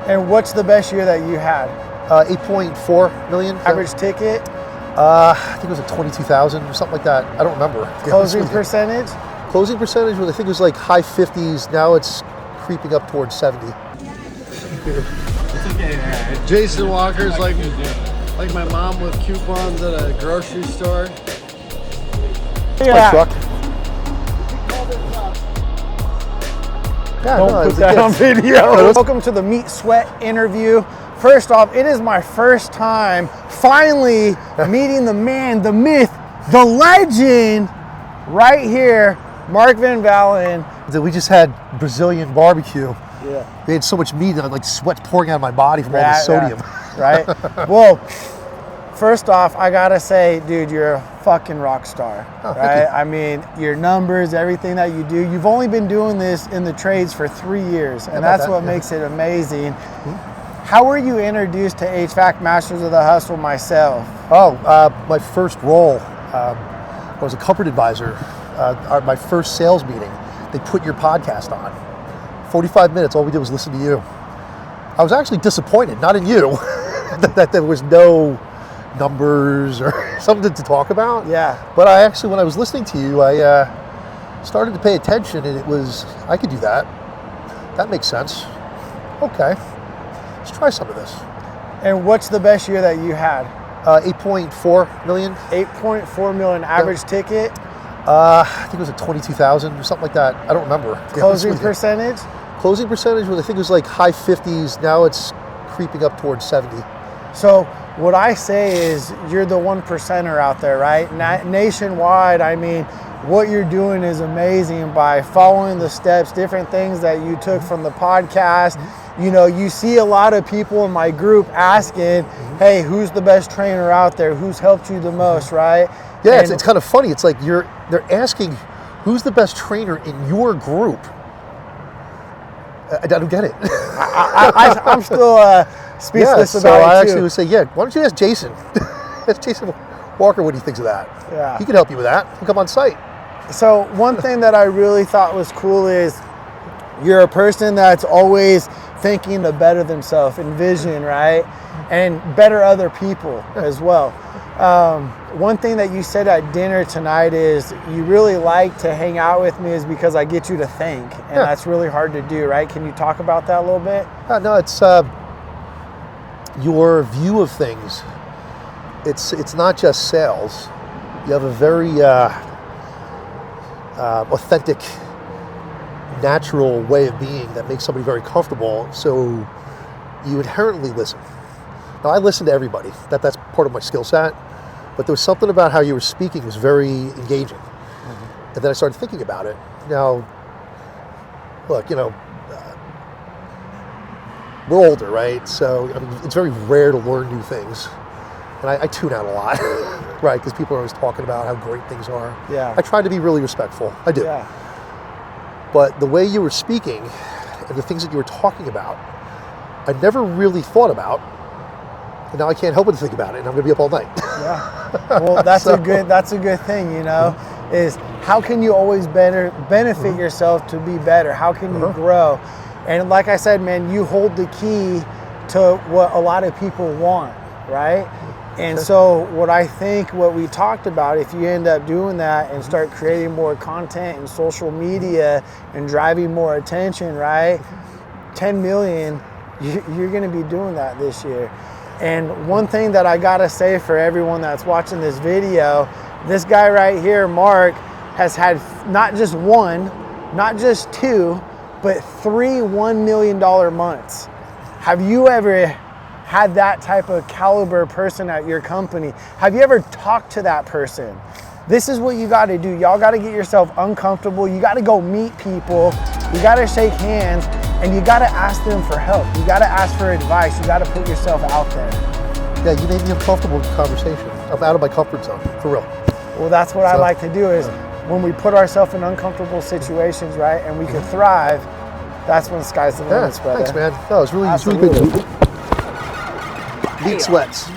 And what's the best year that you had? 8.4 million. Average ticket? I think it was like 22,000 or something like that. I don't remember. Closing percentage? Closing percentage was, I think it was like high 50s. Now it's creeping up towards 70. It's okay, man. Jason Walker's like my mom with coupons at a grocery store. My truck. Yeah, Don't put that on video. Welcome to the Meat Sweat interview. First off, it is my first time finally meeting the man, the myth, the legend right here, Marc Van Valen. We just had Brazilian barbecue. Yeah. We had so much meat, like sweat pouring out of my body from all the sodium. Right? Well, first off, I gotta say, dude, you're a fucking rock star, right? I mean, your numbers, everything that you do. You've only been doing this in the trades for 3 years, and that's what makes it amazing. How were you introduced to HVAC Masters of the Hustle myself? My first role, I was a comfort advisor. My first sales meeting, they put your podcast on. 45 minutes, all we did was listen to you. I was actually disappointed, not in you, that there was no numbers or something to talk about. Yeah. But I actually, when I was listening to you, I started to pay attention, and I could do that. That makes sense. Okay, let's try some of this. And what's the best year that you had? 8.4 million. 8.4 million average ticket. I think it was like 22,000 or something like that. I don't remember. Closing percentage? Closing percentage was, I think it was like high 50s. Now it's creeping up towards 70. So what I say is you're the 1%er out there, right? Nationwide, I mean, what you're doing is amazing by following the steps, different things that you took from the podcast. You know, you see a lot of people in my group asking, hey, who's the best trainer out there? Who's helped you the most, right? Yeah, it's kind of funny. It's like they're asking, who's the best trainer in your group? I don't get it. I'm still speechless about it, so I too. actually would say, yeah, why don't you ask Jason? Ask Jason Walker what he thinks of that. Yeah. He can help you with that. He'll come on site. So one thing that I really thought was cool is you're a person that's always thinking to better themselves and vision, right? And better other people as well. One thing that you said at dinner tonight is you really like to hang out with me is because I get you to think, and that's really hard to do, right? Can you talk about that a little bit? No, it's your view of things. It's not just sales. You have a very authentic, natural way of being that makes somebody very comfortable. So you inherently listen. Now, I listen to everybody. That's part of my skill set. But there was something about how you were speaking was very engaging. And then I started thinking about it. Now, look, we're older, right? So I mean, it's very rare to learn new things. And I tune out a lot, right? Because people are always talking about how great things are. Yeah. I try to be really respectful. I do. Yeah. But the way you were speaking and the things that you were talking about, I never really thought about. And now I can't help but to think about it, and I'm going to be up all night. Yeah. Well, that's a good thing, is how can you always benefit yourself to be better? How can you grow? And like I said, man, you hold the key to what a lot of people want, right? And so what we talked about, if you end up doing that and start creating more content and social media and driving more attention, right? 10 million, you're going to be doing that this year. And one thing that I gotta say for everyone that's watching this video, this guy right here, Marc, has had not just one, not just two, but 3 $1 million months. Have you ever had that type of caliber person at your company? Have you ever talked to that person? This is what you gotta do. Y'all gotta get yourself uncomfortable. You gotta go meet people. You gotta shake hands. And you gotta ask them for help. You gotta ask for advice. You gotta put yourself out there. Yeah, you made me uncomfortable with the conversation. I'm out of my comfort zone, for real. Well, that's what I like to do is when we put ourselves in uncomfortable situations, right, and we can thrive, that's when the sky's the limit, brother. Thanks, man. No, it was really good. Meat sweats.